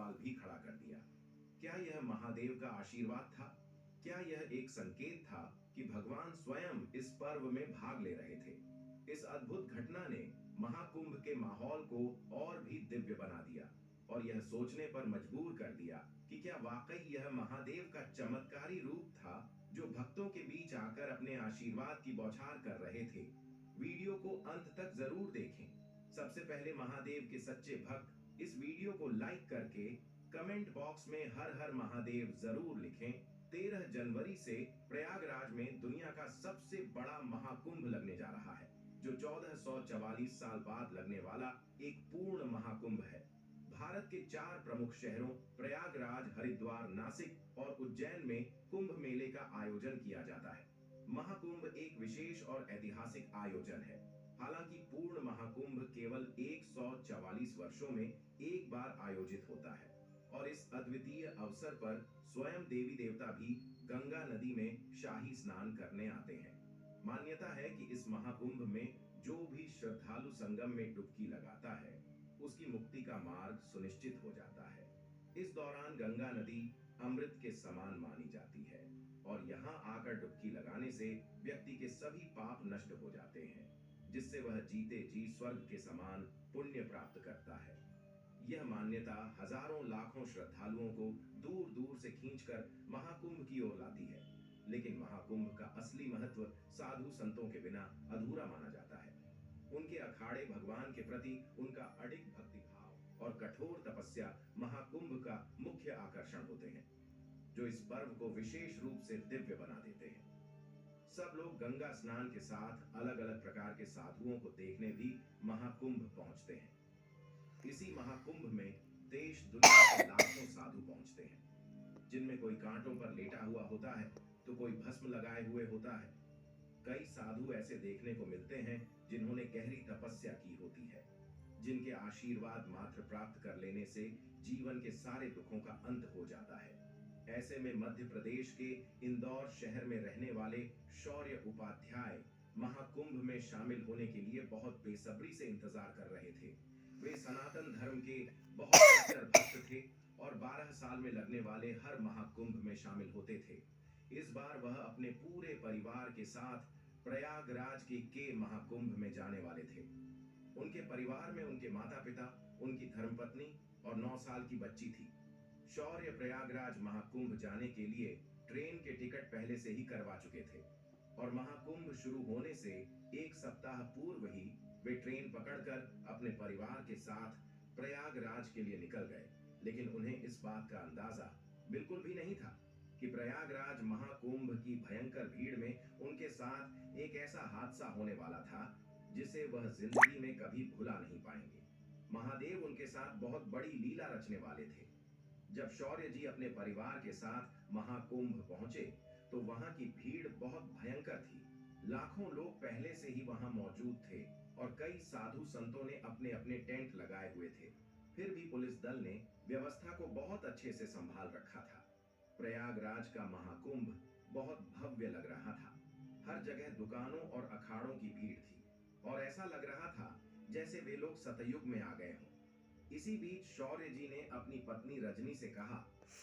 सवाल भी खड़ा कर दिया। क्या यह महादेव का आशीर्वाद था? क्या यह एक संकेत था कि भगवान स्वयं इस पर्व में भाग ले रहे थे? इस अद्भुत घटना ने महाकुंभ के माहौल को और भी दिव्य बना दिया और यह सोचने पर मजबूर कर दिया कि क्या वाकई यह महादेव का चमत्कारी रूप था जो भक्तों के बीच आकर अपने आशीर्वाद की बौछार कर रहे थे। वीडियो को अंत तक जरूर देखें। सबसे पहले महादेव के सच्चे भक्त इस वीडियो को लाइक करके कमेंट बॉक्स में हर हर महादेव जरूर लिखें। 13 जनवरी से प्रयागराज में दुनिया का सबसे बड़ा महाकुंभ लगने जा रहा है, जो 1444 साल बाद लगने वाला एक पूर्ण महाकुंभ है। भारत के 4 प्रमुख शहरों प्रयागराज, हरिद्वार, नासिक और उज्जैन में कुंभ मेले का आयोजन किया जाता है। महाकुंभ एक विशेष और ऐतिहासिक आयोजन है। हालांकि पूर्ण महाकुंभ केवल 144 वर्षों में एक बार आयोजित होता है और इस अद्वितीय अवसर पर स्वयं देवी देवता भी गंगा नदी में शाही स्नान करने आते हैं। मान्यता है कि इस महाकुंभ में जो भी श्रद्धालु संगम में डुबकी लगाता है उसकी मुक्ति का मार्ग सुनिश्चित हो जाता है। इस दौरान गंगा नदी अमृत के समान मानी जाती है और यहाँ आकर डुबकी लगाने से व्यक्ति के सभी पाप नष्ट हो जाते हैं, जिससे वह जीते जी स्वर्ग के समान पुण्य प्राप्त करता है। यह मान्यता हजारों लाखों श्रद्धालुओं को दूर दूर से खींचकर महाकुंभ की ओर लाती है, लेकिन महाकुंभ का असली महत्व साधु संतों के बिना अधूरा माना जाता है। उनके अखाड़े भगवान के प्रति उनका अडिग भक्तिभाव और कठोर तपस्या महाकुंभ का मुख्य आकर्षण होते हैं, जो इस पर्व को विशेष रूप से दिव्य बना देते हैं। सब लोग गंगा स्नान के साथ अलग अलग प्रकार के साधुओं को देखने भी महाकुंभ पहुंचते हैं। इसी महाकुंभ में देश दुनिया के लाखों साधु पहुंचते हैं, जिनमें कोई कांटों पर लेटा हुआ होता है तो कोई भस्म लगाए हुए होता है। कई साधु ऐसे देखने को मिलते हैं जिन्होंने गहरी तपस्या की होती है, जिनके आशीर्वाद मात्र प्राप्त कर लेने से जीवन के सारे दुखों का अंत हो जाता है। ऐसे में मध्य प्रदेश के इंदौर शहर में रहने वाले शौर्य उपाध्याय महाकुंभ में शामिल होने के लिए बहुत बेसब्री से इंतजार कर रहे थे। वे सनातन धर्म के बहुत कट्टर भक्त थे और 12 साल में लगने वाले हर महाकुंभ में शामिल होते थे। इस बार वह अपने पूरे परिवार के साथ प्रयागराज के महाकुंभ में जाने वाले थे। उनके परिवार में उनके माता पिता, उनकी धर्मपत्नी और 9 साल की बच्ची थी। शौर्य प्रयागराज महाकुंभ जाने के लिए ट्रेन के टिकट पहले से ही करवा चुके थे और महाकुंभ शुरू होने से एक सप्ताह पूर्व ही वे ट्रेन पकड़कर अपने परिवार के साथ प्रयागराज के लिए निकल गए। लेकिन उन्हें इस बात का अंदाजा बिल्कुल भी नहीं था कि प्रयागराज महाकुंभ की भयंकर भीड़ में उनके साथ एक ऐसा हादसा होने वाला था जिसे वह जिंदगी में कभी भुला नहीं पाएंगे। महादेव उनके साथ बहुत बड़ी लीला रचने वाले थे। जब शौर्य जी अपने परिवार के साथ महाकुंभ पहुंचे तो वहां की भीड़ बहुत भयंकर थी। लाखों लोग पहले से ही वहां मौजूद थे और कई साधु संतों ने अपने अपने टेंट लगाए हुए थे। फिर भी पुलिस दल ने व्यवस्था को बहुत अच्छे से संभाल रखा था। प्रयागराज का महाकुंभ बहुत भव्य लग रहा था। हर जगह दुकानों और अखाड़ों की भीड़ थी और ऐसा लग रहा था जैसे वे लोग सतयुग में आ गए हों। इसी बीच शौर्य जी ने अपनी पत्नी रजनी से कहा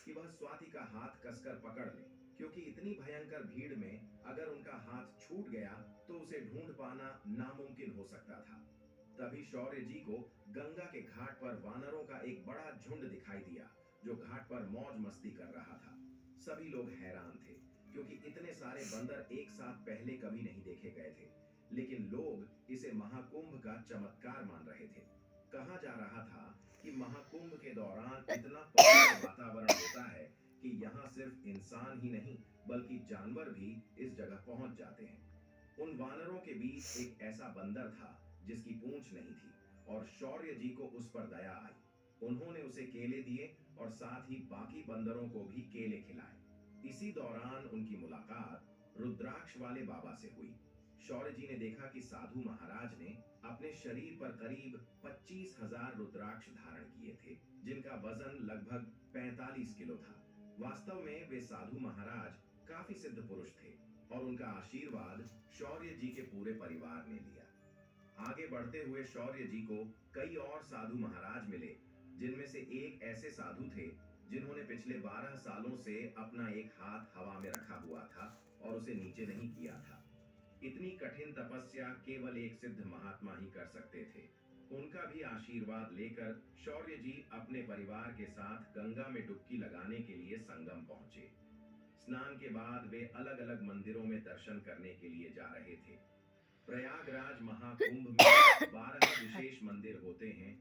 कि वह स्वाति का हाथ कसकर पकड़ ले, क्योंकि इतनी भयंकर भीड़ में अगर उनका हाथ छूट गया तो उसे ढूंढ पाना नामुमकिन हो सकता था। तभी शौर्य जी को गंगा के घाट पर वानरों का एक बड़ा झुंड दिखाई दिया, जो घाट पर मौज मस्ती कर रहा था। सभी लोग हैरान थे, क्योंकि इतने सारे बंदर एक साथ पहले कभी नहीं देखे गए थे, लेकिन लोग इसे महाकुंभ का चमत्कार मान रहे थे। कहा जा रहा था कि महाकुंभ के दौरान इतना पवित्र वातावरण होता है कि यहाँ सिर्फ इंसान ही नहीं बल्कि जानवर भी इस जगह पहुंच जाते हैं। उन वानरों के बीच एक ऐसा बंदर था जिसकी पूंछ नहीं थी और शौर्य जी को उस पर दया आई। उन्होंने उसे केले दिए और साथ ही बाकी बंदरों को भी केले खिलाए। इसी दौरान उनकी मुलाकात रुद्राक्ष वाले बाबा से हुई। शौर्य जी ने देखा कि साधु महाराज ने अपने शरीर पर करीब 25,000 रुद्राक्ष धारण किए थे, जिनका वजन लगभग 45 किलो था। वास्तव में वे साधु महाराज काफी सिद्ध पुरुष थे और उनका आशीर्वाद शौर्य जी के पूरे परिवार ने लिया। आगे बढ़ते हुए शौर्य जी को कई और साधु महाराज मिले, जिनमें से एक ऐसे साधु थे जिन्होंने पिछले 12 सालों से अपना एक हाथ हवा में रखा हुआ था और उसे नीचे नहीं किया था। इतनी कठिन तपस्या केवल एक सिद्ध महात्मा ही कर सकते थे। उनका भी आशीर्वाद लेकर शौर्य जी अपने परिवार के साथ गंगा में डुबकी लगाने के लिए संगम पहुंचे। स्नान के बाद वे अलग अलग मंदिरों में दर्शन करने के लिए जा रहे थे। प्रयागराज महाकुंभ में 12 विशेष मंदिर होते हैं,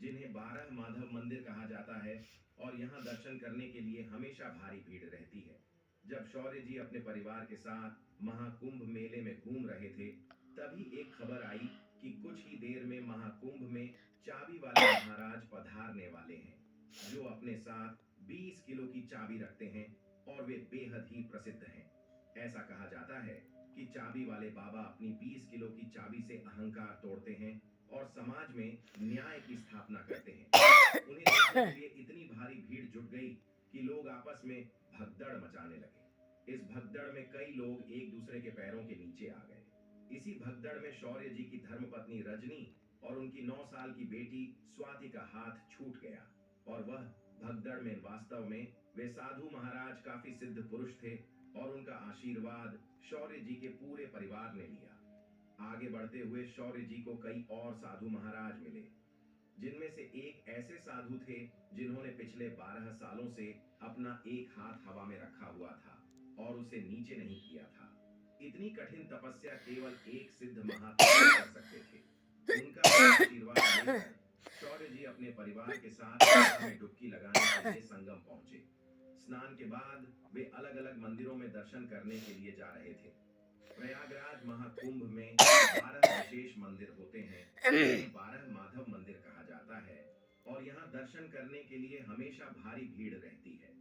जिन्हें 12 माधव मंदिर कहा जाता है, और यहाँ दर्शन करने के लिए हमेशा भारी भीड़ रहती है। जब शौर्य जी अपने परिवार के साथ महाकुंभ मेले में घूम रहे थे, तभी एक खबर आई कि कुछ ही देर में महाकुंभ में चाबी वाले महाराज पधारने वाले हैं, जो अपने साथ 20 किलो की चाबी रखते हैं और वे बेहद ही प्रसिद्ध हैं। ऐसा कहा जाता है कि चाबी वाले बाबा अपनी 20 किलो की चाबी से अहंकार तोड़ते हैं और समाज में न्याय की स्थापना करते हैं। उन्हें देखने के लिए इतनी भारी भीड़ जुट गई कि लोग आपस में भगदड़ मचाने लगे। इस भगदड़ में कई लोग एक दूसरे के पैरों के नीचे आ गए। इसी भगदड़ में शौर्य जी की धर्मपत्नी रजनी और उनकी 9 साल की बेटी स्वाति का हाथ छूट गया, और वह भगदड़ में वास्तव में वे साधु महाराज काफी सिद्ध पुरुष थे, और उनका आशीर्वाद शौर्य जी के पूरे परिवार ने लिया। आगे बढ़ते हुए शौर्य जी को कई और साधु महाराज मिले, जिनमें से एक ऐसे साधु थे जिन्होंने पिछले 12 सालों से अपना एक हाथ हवा में रखा हुआ था और उसे नीचे नहीं किया था। इतनी कठिन तपस्या केवल एक सिद्ध महात्मा ही कर सकते थे। उनका आशीर्वाद लेकर शौर्य जी अपने परिवार के साथ गंगा में डुबकी लगाने के लिए संगम पहुंचे। स्नान के बाद वे अलग अलग मंदिरों में दर्शन करने के लिए जा रहे थे। प्रयागराज महाकुंभ में 12 विशेष मंदिर होते हैं, जिन्हें 12 माधव मंदिर कहा जाता है, और यहाँ दर्शन करने के लिए हमेशा भारी भीड़ रहती है।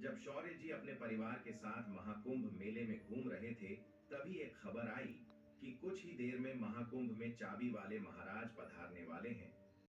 जब शौर्य जी अपने परिवार के साथ महाकुंभ मेले में घूम रहे थे, तभी एक खबर आई कि कुछ ही देर में महाकुंभ में चाबी वाले महाराज पधारने वाले हैं,